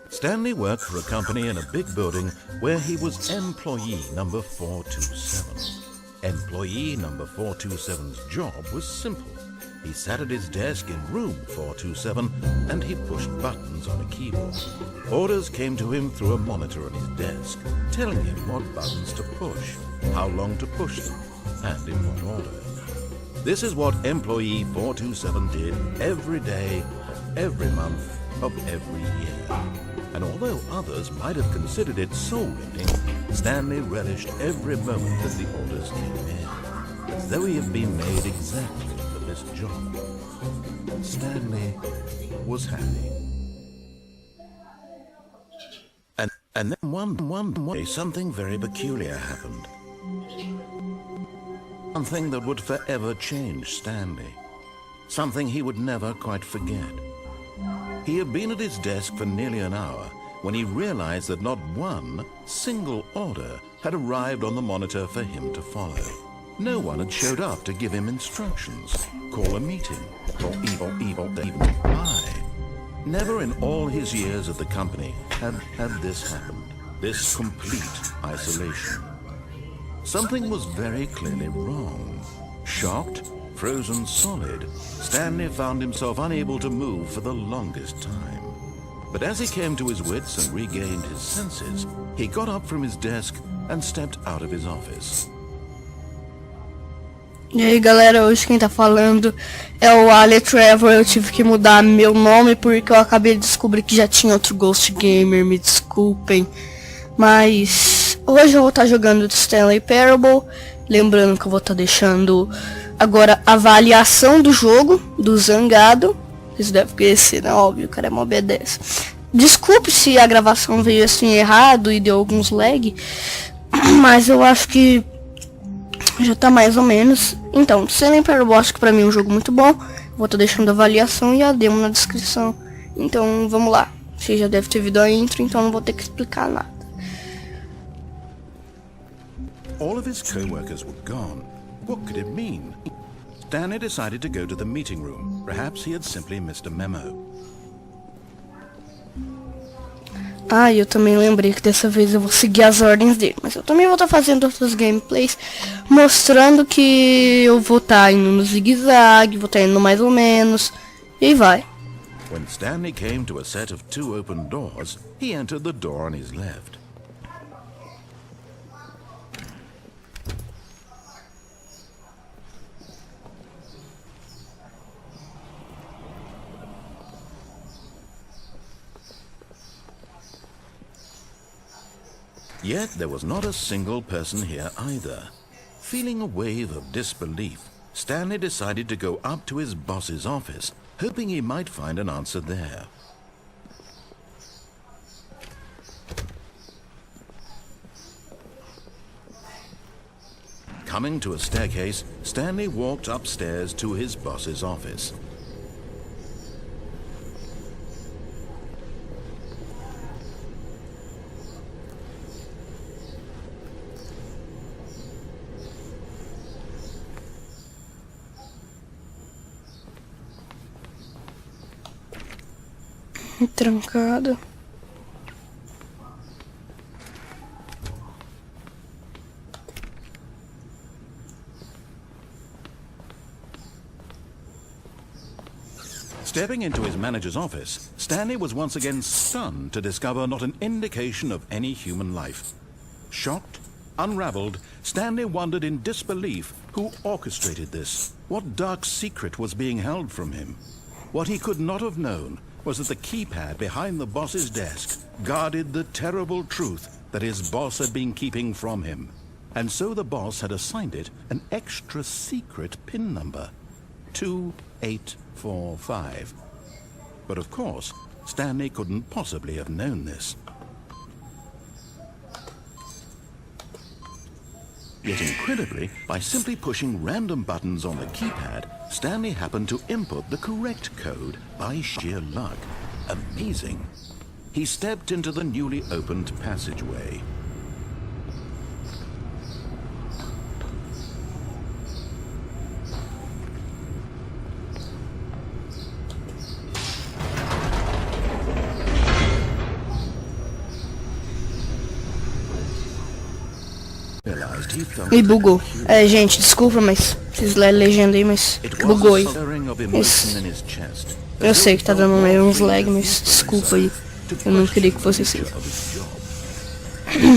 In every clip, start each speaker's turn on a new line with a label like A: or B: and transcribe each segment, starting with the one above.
A: Stanley worked for a company in a big building where he was employee number 427. Employee number 427's job was simple. He sat at his desk in room 427 and he pushed buttons on a keyboard. Orders came to him through a monitor on his desk, telling him what buttons to push, how long to push them, and in what order. This is what employee 427 did every day of every month of every year. And although others might have considered it soul-winning, Stanley relished every moment that the orders came in, as though he had been made exactly for this job. Stanley was happy. And then one day something very peculiar happened. Something that would forever change Stanley. Something he would never quite forget. He had been at his desk for nearly an hour when he realized that not one single order had arrived on the monitor for him to follow. No one had showed up to give him instructions, call a meeting, or even reply. Never in all his years at the company had this happened, this complete isolation. Something was very clearly wrong. Shocked, frozen solid, Stanley found himself unable to move for the longest time. But as he came to his wits and regained his senses, he got up from his desk and stepped out of his office.
B: E aí galera, hoje quem tá falando é o Ali Trevor. Eu tive que mudar meu nome porque eu acabei de descobrir que já tinha outro Ghost Gamer, me desculpem. Mas hoje eu vou estar jogando Stanley Parable. Lembrando que eu vou estar deixando agora a avaliação do jogo, do Zangado. Vocês devem conhecer, né? Óbvio, o cara é mó obedece. Desculpe se a gravação veio assim errado e deu alguns lag, mas eu acho que já tá mais ou menos. Então, Stanley Parable, acho que pra mim é um jogo muito bom. Vou estar deixando a avaliação e a demo na descrição. Então, vamos lá. Você já deve ter visto a intro, então não vou ter que explicar nada.
A: All of his co-workers were gone. What could it mean? Stanley decided to go to the meeting room. Perhaps he had simply missed a memo.
B: Ah, eu também lembrei que dessa vez eu vou seguir as ordens dele. Mas eu também vou estar fazendo outros gameplays mostrando que eu vou estar indo no zigue-zague, vou estar indo mais ou menos. E vai.
A: When Stanley came to a set of 2 open doors, he entered the door on his left. Yet there was not a single person here either. Feeling a wave of disbelief, Stanley decided to go up to his boss's office, hoping he might find an answer there. Coming to a staircase, Stanley walked upstairs to his boss's office.
B: Trancado.
A: Stepping into his manager's office, Stanley was once again stunned to discover not an indication of any human life. Shocked, unraveled, Stanley wondered in disbelief who orchestrated this. What dark secret was being held from him? What he could not have known was that the keypad behind the boss's desk guarded the terrible truth that his boss had been keeping from him. And so the boss had assigned it an extra secret PIN number, 2845. But of course, Stanley couldn't possibly have known this. Yet incredibly, by simply pushing random buttons on the keypad, Stanley happened to input the correct code by sheer luck. Amazing. He stepped into the newly opened passageway. realized he felt
B: Me bugou. É, gente, desculpa, mas vocês lerem legenda aí, mas
A: it was
B: bugou
A: a
B: aí.
A: stirring of emotion in his chest.
B: Eu sei que tá dando meio uns lag, mas desculpa aí. Eu não queria que fosse assim.
A: Did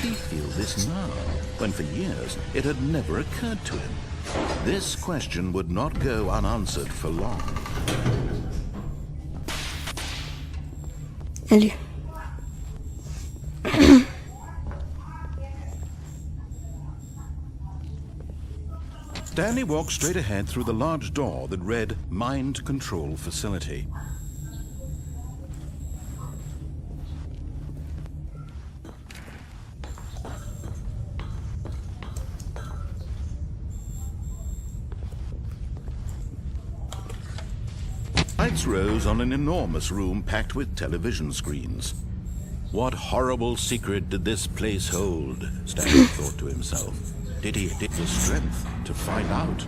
A: he feel this now, when for years it had never occurred to him? This question would not go unanswered for long.
B: Ali.
A: Stanley walked straight ahead through the large door that read Mind Control Facility. Lights rose on an enormous room packed with television screens. What horrible secret did this place hold? Stanley thought to himself. Did he have the strength to find out?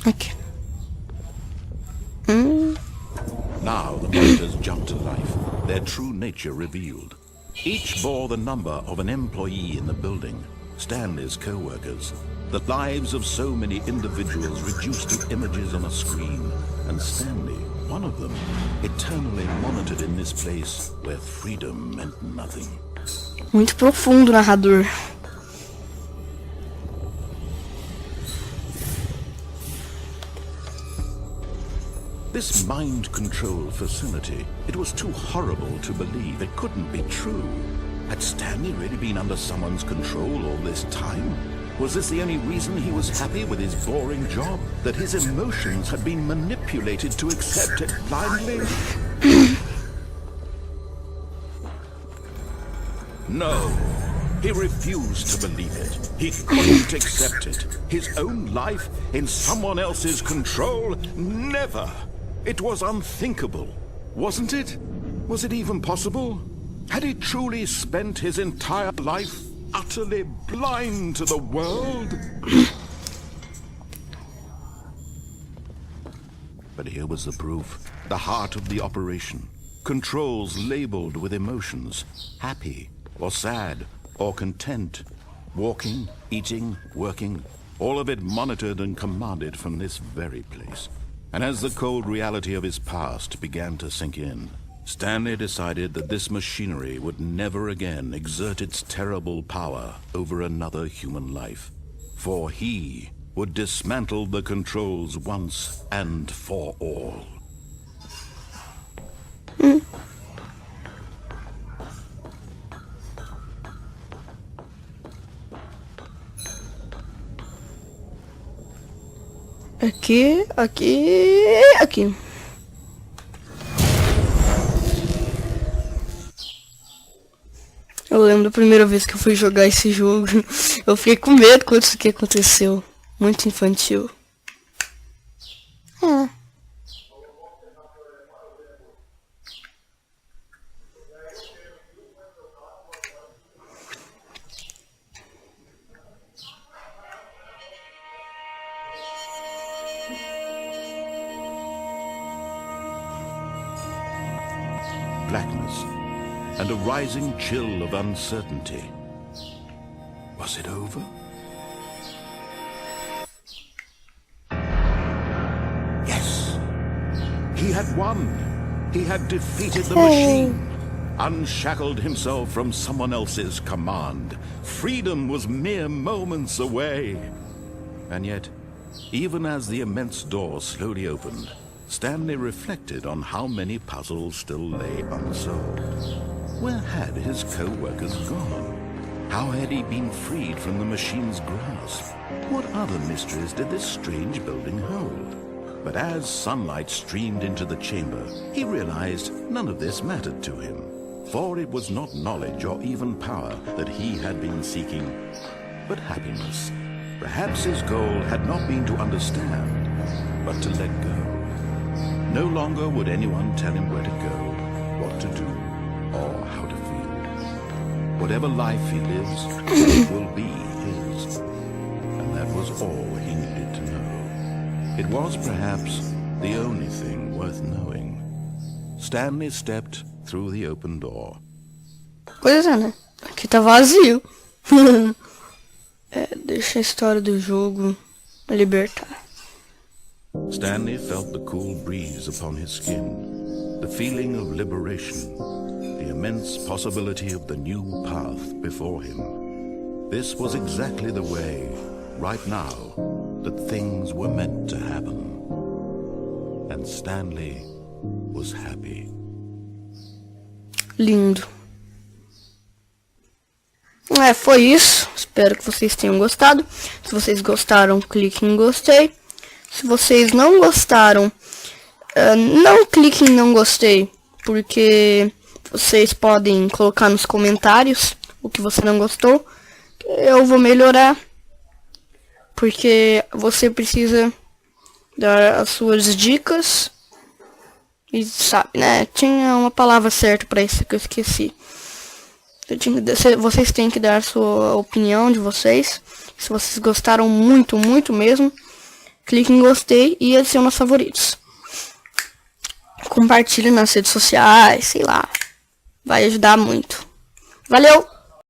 B: Okay.
A: Now the monitors jumped to life, their true nature revealed. Each bore the number of an employee in the building, Stanley's co-workers. The lives of so many individuals reduced to images on a screen, and Stanley, one of them, eternally monitored in this place where freedom meant nothing.
B: Muito profundo, narrador.
A: This mind control facility, it was too horrible to believe. It couldn't be true. Had Stanley really been under someone's control all this time? Was this the only reason he was happy with his boring job? That his emotions had been manipulated to accept it blindly? No. He refused to believe it. He couldn't accept it. His own life in someone else's control? Never. It was unthinkable. Wasn't it? Was it even possible? Had he truly spent his entire life utterly blind to the world? But here was the proof. The heart of the operation. Controls labeled with emotions. Happy or sad or content. Walking, eating, working. All of it monitored and commanded from this very place. And as the cold reality of his past began to sink in, Stanley decided that this machinery would never again exert its terrible power over another human life. For he would dismantle the controls once and for all.
B: Aqui, aqui, aqui. Eu lembro da primeira vez que eu fui jogar esse jogo. Eu fiquei com medo quando isso aqui aconteceu. Muito infantil.
A: Blackness and a rising chill of uncertainty. Was it over? Yes. He had won. He had defeated the machine. Unshackled himself from someone else's command. Freedom was mere moments away. And yet, even as the immense door slowly opened, Stanley reflected on how many puzzles still lay unsolved. Where had his co-workers gone? How had he been freed from the machine's grasp? What other mysteries did this strange building hold? But as sunlight streamed into the chamber, he realized none of this mattered to him. For it was not knowledge or even power that he had been seeking, but happiness. Perhaps his goal had not been to understand, but to let go. No longer would anyone tell him where to go, what to do, or how to feel. Whatever life he lives, it will be his. And that was all he needed to know. It was perhaps the only thing worth knowing. Stanley stepped through the open door.
B: Pois é, né? Aqui tá vazio. Deixa a história do jogo libertar.
A: Stanley felt the cool breeze upon his skin, the feeling of liberation, the immense possibility of the new path before him. This was exactly the way, right now, that things were meant to happen. And Stanley was happy.
B: Lindo. Foi isso. Espero que vocês tenham gostado. Se vocês gostaram, clique em gostei. Se vocês não gostaram, não clique em não gostei, porque vocês podem colocar nos comentários o que você não gostou. Eu vou melhorar, porque você precisa dar as suas dicas. E sabe, né? Tinha uma palavra certa para isso que eu esqueci. Vocês têm que dar a sua opinião de vocês. Se vocês gostaram muito, muito mesmo, clique em gostei e adicione aos favoritos. Compartilhe nas redes sociais, sei lá. Vai ajudar muito. Valeu!